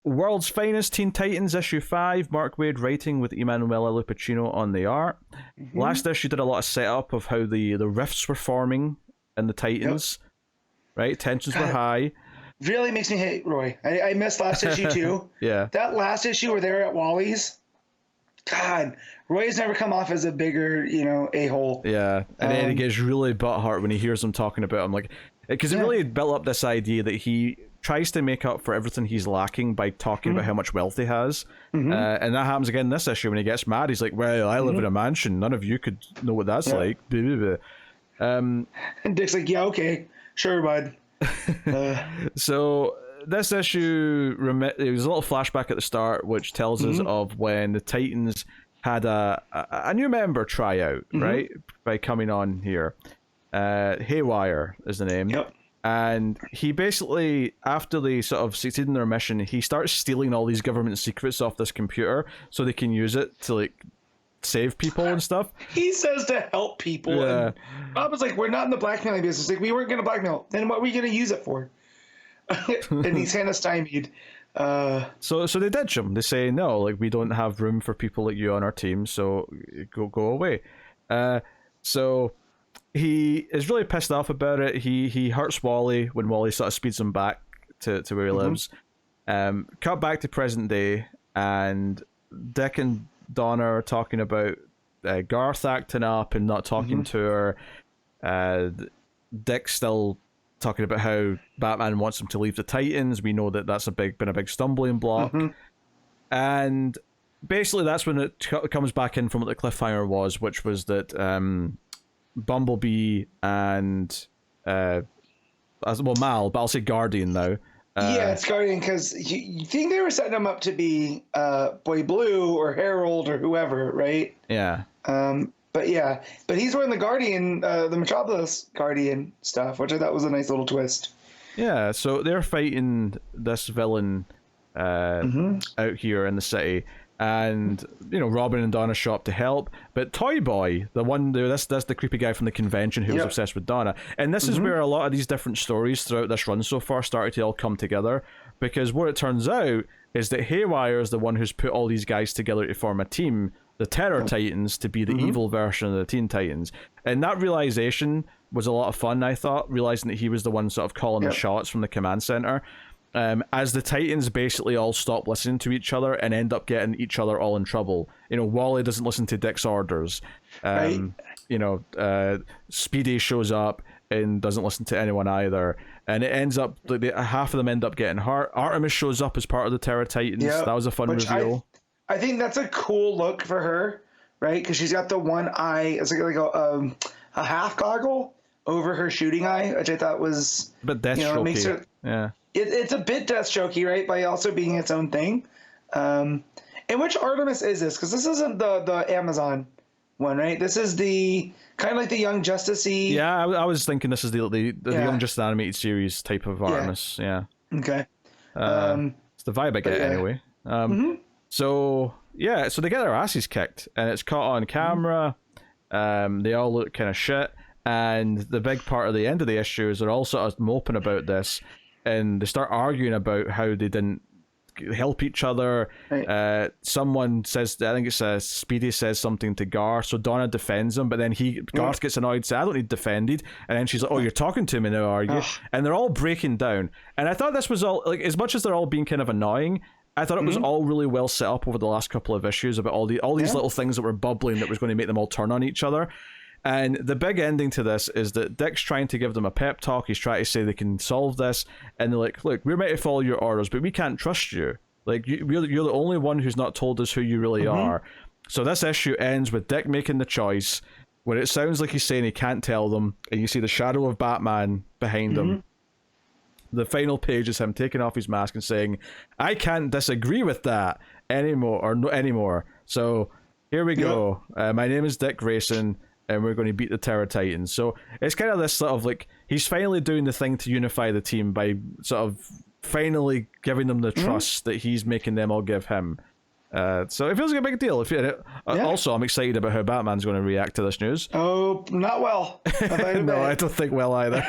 World's Finest Teen Titans issue 5, Mark Waid writing with Emanuela Lupacchino on the art. Last issue did a lot of setup of how the rifts were forming in the Titans. Right? Tensions were high. Really makes me hate Roy. I missed last issue too. Yeah. That last issue where they were at Wally's, God, Roy has never come off as a bigger, a-hole. Yeah, and then he gets really butthurt when he hears them talking about him, like, because it really built up this idea that he tries to make up for everything he's lacking by talking about how much wealth he has, and that happens again in this issue when he gets mad. He's like, "Well, I live in a mansion. None of you could know what that's like." And Dick's like, "Yeah, okay, sure, bud." So this issue, it was a little flashback at the start, which tells us of when the Titans had a new member try out, right, by coming on here. Haywire is the name. Yep. And he basically, after they sort of succeed in their mission, he starts stealing all these government secrets off this computer so they can use it to, like, save people and stuff. He says to help people. Yeah. And Rob was like, "We're not in the blackmailing business. Like, we weren't going to blackmail. Then what are we going to use it for?" And he's kind of stymied. So they ditch him. They say, "No, like, we don't have room for people like you on our team, so go away." So he is really pissed off about it. He hurts Wally when Wally sort of speeds him back to where he lives. Cut back to present day, and Dick and Donna are talking about Garth acting up and not talking to her. Dick's still talking about how Batman wants him to leave the Titans. We know that that's been a big stumbling block. And basically that's when it comes back in from what the cliffhanger was, which was that Bumblebee and Mal, but I'll say Guardian now. It's Guardian, because you think they were setting him up to be Boy Blue or Harold or whoever, right? Yeah. But he's wearing the Guardian, the Metropolis Guardian stuff, which I thought was a nice little twist. Yeah, so they're fighting this villain out here in the city, and Robin and Donna show up to help, but Toy Boy, the one there, that's the creepy guy from the convention who was obsessed with Donna, and this is where a lot of these different stories throughout this run so far started to all come together, because what it turns out is that Haywire is the one who's put all these guys together to form a team, the Terror Titans, to be the evil version of the Teen Titans. And that realization was a lot of fun, I thought, realizing that he was the one sort of calling the shots from the command center. As the Titans basically all stop listening to each other and end up getting each other all in trouble. Wally doesn't listen to Dick's orders. Speedy shows up and doesn't listen to anyone either. And it ends up, like, half of them end up getting hurt. Artemis shows up as part of the Terror Titans. That was a fun reveal. I think that's a cool look for her, right? Because she's got the one eye, it's like a half goggle over her shooting eye, which I thought was... But Deathstroke, makes her... Yeah. It's a bit Deathstrokey, right? By also being its own thing. And which Artemis is this? Because this isn't the Amazon one, right? This is the kind of like the Young Justice-y... Yeah, I was thinking this is the Young Justice animated series type of Artemis. Yeah. Okay. It's the vibe I get anyway. So they get their asses kicked, and it's caught on camera. They all look kind of shit, and the big part of the end of the issue is they're all sort of moping about this, and they start arguing about how they didn't help each other. Right. Someone says, I think it's Speedy says something to Garth, so Donna defends him, but then Garth gets annoyed, says, "I don't need defended," and then she's like, "Oh, you're talking to me now, are you?" And they're all breaking down, and I thought this was all, like, as much as they're all being kind of annoying, I thought it was all really well set up over the last couple of issues about all these little things that were bubbling that was going to make them all turn on each other. And the big ending to this is that Dick's trying to give them a pep talk. He's trying to say they can solve this, and they're like, "Look, we're meant to follow your orders, but we can't trust you. Like, you're the only one who's not told us who you really are." So this issue ends with Dick making the choice, where it sounds like he's saying he can't tell them, and you see the shadow of Batman behind him. The final page is him taking off his mask and saying, "I can't disagree with that anymore. So here we go. My name is Dick Grayson, and we're going to beat the Terror Titans." So it's kind of this sort of, like, he's finally doing the thing to unify the team by sort of finally giving them the trust that he's making them all give him. So it feels like a big deal. Also, I'm excited about how Batman's going to react to this news. Oh, not well. No, I don't think well either.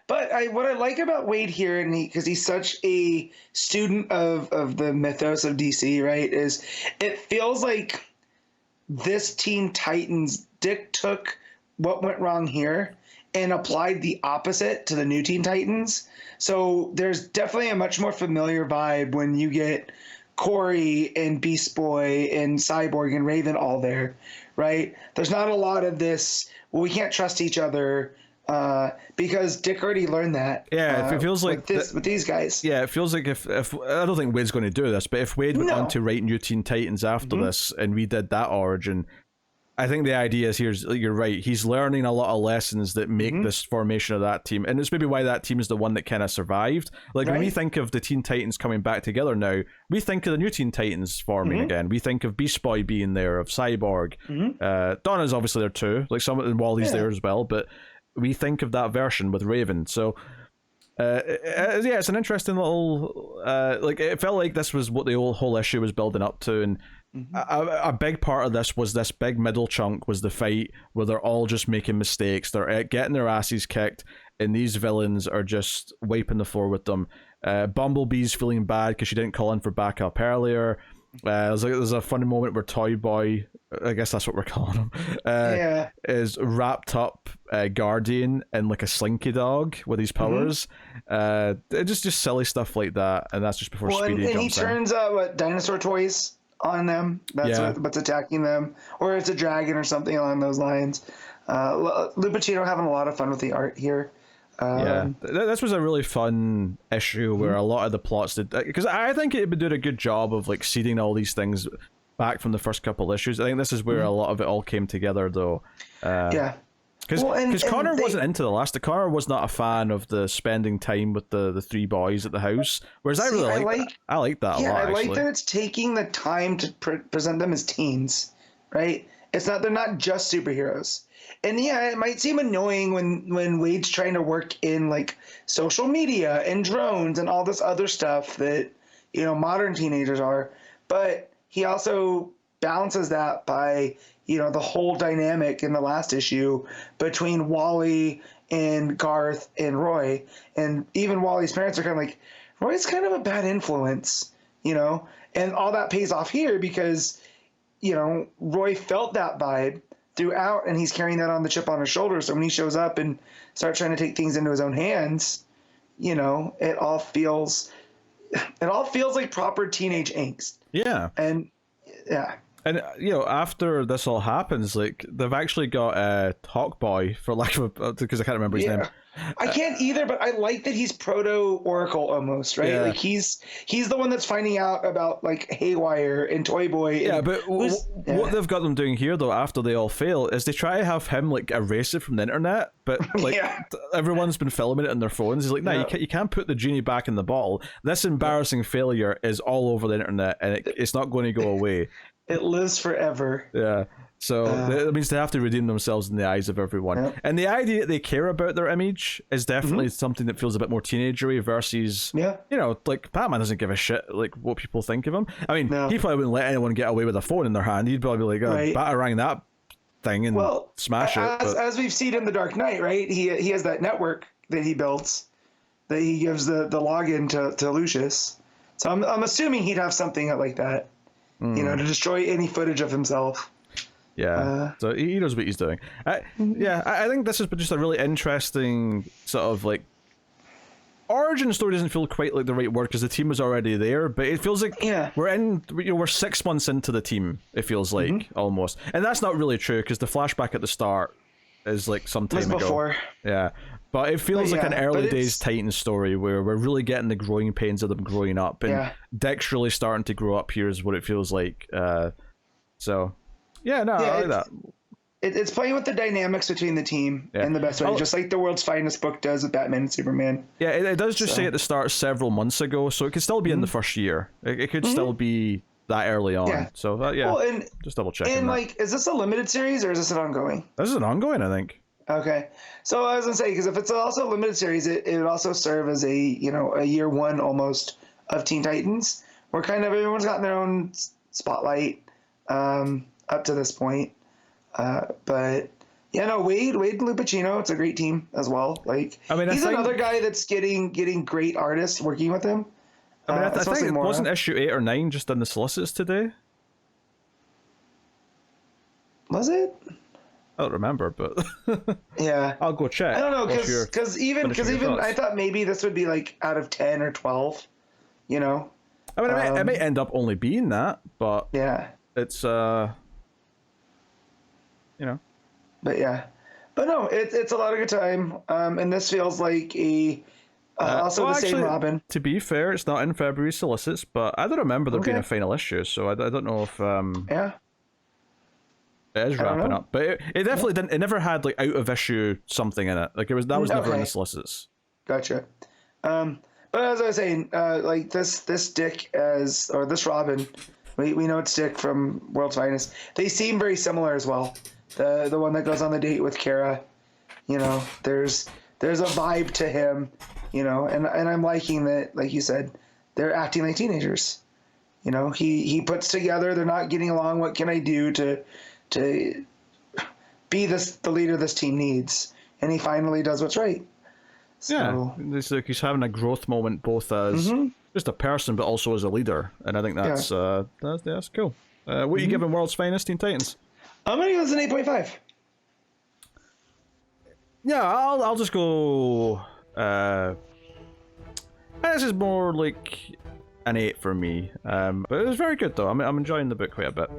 But what I like about Waid here, and because he's such a student of the mythos of DC, right, is it feels like this Teen Titans, Dick took what went wrong here and applied the opposite to the new Teen Titans. So there's definitely a much more familiar vibe when you get Corey and Beast Boy and Cyborg and Raven all there, right? There's not a lot of this, well, we can't trust each other, because Dick already learned that. Yeah, it feels like with these guys. Yeah, it feels like if I don't think Wade's going to do this, but if Waid went on to write New Teen Titans after this and we did that origin, I think the idea is you're right. He's learning a lot of lessons that make this formation of that team, and it's maybe why that team is the one that kind of survived. Like when we think of the Teen Titans coming back together now, we think of the New Teen Titans forming again. We think of Beast Boy being there, of Cyborg. Donna's obviously there too. Like and Wally's there as well, but we think of that version with Raven. So it's an interesting little like it felt like this was what the whole issue was building up to, and a big part of this was this big middle chunk was the fight where they're all just making mistakes, they're getting their asses kicked, and these villains are just wiping the floor with them. Bumblebee's feeling bad because she didn't call in for backup earlier. There's a funny moment where Toy Boy, I guess that's what we're calling him, is wrapped up Guardian in like a slinky dog with his powers. Just silly stuff like that, and that's just before Speedy jumps in. And he turns dinosaur toys on them. That's what's attacking them, or it's a dragon or something along those lines. Lupacino having a lot of fun with the art here. This was a really fun issue where a lot of the plots did, because I think it would do a good job of like seeding all these things back from the first couple issues. I think this is where a lot of it all came together, though. Because Connor wasn't into the last. Connor was not a fan of the spending time with the three boys at the house, whereas I really I like that a lot. I like that it's taking the time to present them as teens, right? They're not just superheroes. And it might seem annoying when Wade's trying to work in like social media and drones and all this other stuff that, modern teenagers are, but he also balances that by, the whole dynamic in the last issue between Wally and Garth and Roy. And even Wally's parents are kind of like, Roy's kind of a bad influence, and all that pays off here because, Roy felt that vibe throughout, and he's carrying that on the chip on his shoulder. So when he shows up and starts trying to take things into his own hands, it all feels like proper teenage angst. Yeah. And after this all happens, like they've actually got a Hawkboy, for lack of because I can't remember his name. I can't either, but I like that he's proto Oracle almost, right? Yeah. Like he's the one that's finding out about like Haywire and Toy Boy. But what they've got them doing here though, after they all fail, is they try to have him like erase it from the internet, but like everyone's been filming it on their phones. He's like, no, you can't put the genie back in the bottle. This embarrassing failure is all over the internet, and it's not going to go away. It lives forever. Yeah. So that means they have to redeem themselves in the eyes of everyone. Yep. And the idea that they care about their image is definitely something that feels a bit more teenagery versus, like Batman doesn't give a shit like what people think of him. I mean, he probably wouldn't let anyone get away with a phone in their hand. He'd probably be like, batarang that thing and smash it. As we've seen in The Dark Knight, right? He has that network that he builds that he gives the login to Lucius. So I'm assuming he'd have something like that, to destroy any footage of himself. Yeah, so he knows what he's doing. I think this is just a really interesting sort of like origin story. Doesn't feel quite like the right word because the team was already there, but it feels like we're 6 months into the team. It feels like almost, and that's not really true because the flashback at the start is like some time ago. Before. Yeah, but it feels like an early days Titan story where we're really getting the growing pains of them growing up, and Dick's really starting to grow up here is what it feels like. So. I like that. It's playing with the dynamics between the team in the best way, just like the world's finest book does with Batman and Superman. Yeah, it does just say at the start several months ago, so it could still be in the first year. It could still be that early on. Yeah. So, just double check. And, is this a limited series or is this an ongoing? This is an ongoing, I think. Okay. So, I was going to say, because if it's also a limited series, it would also serve as a year one almost of Teen Titans, we're kind of everyone's gotten their own spotlight up to this point. But yeah, no, Waid and Lupacino, it's a great team as well. Like, I mean, he's another guy that's getting great artists working with him. I mean, I think it wasn't issue 8 or 9 just in the solicits today. Was it? I don't remember, but yeah, I'll go check. I don't know, because even I thought maybe this would be like out of 10 or 12. You know, I mean, it might end up only being that, but yeah, it's But yeah, but no, it's a lot of good time. And this feels like a also the same Robin. To be fair, it's not in February solicits, but I don't remember there being a final issue, so I don't know if yeah. It is wrapping up, but it definitely didn't. It never had like out of issue something in it. Like that was never in the solicits. Gotcha. But as I was saying, like this Dick or this Robin, we know it's Dick from World's Finest. They seem very similar as well. The one that goes on the date with Kara, you know, there's a vibe to him, you know, and I'm liking that. Like you said, they're acting like teenagers. You know, he puts together. They're not getting along. What can I do to be the leader this team needs? And he finally does what's right. So, yeah, it's like he's having a growth moment, both as just a person, but also as a leader, and I think that's cool. What are you giving World's Finest, Teen Titans? I'm gonna go with an 8.5. Yeah, I'll just go. This is more like an 8 for me, but it was very good though. I'm enjoying the book quite a bit.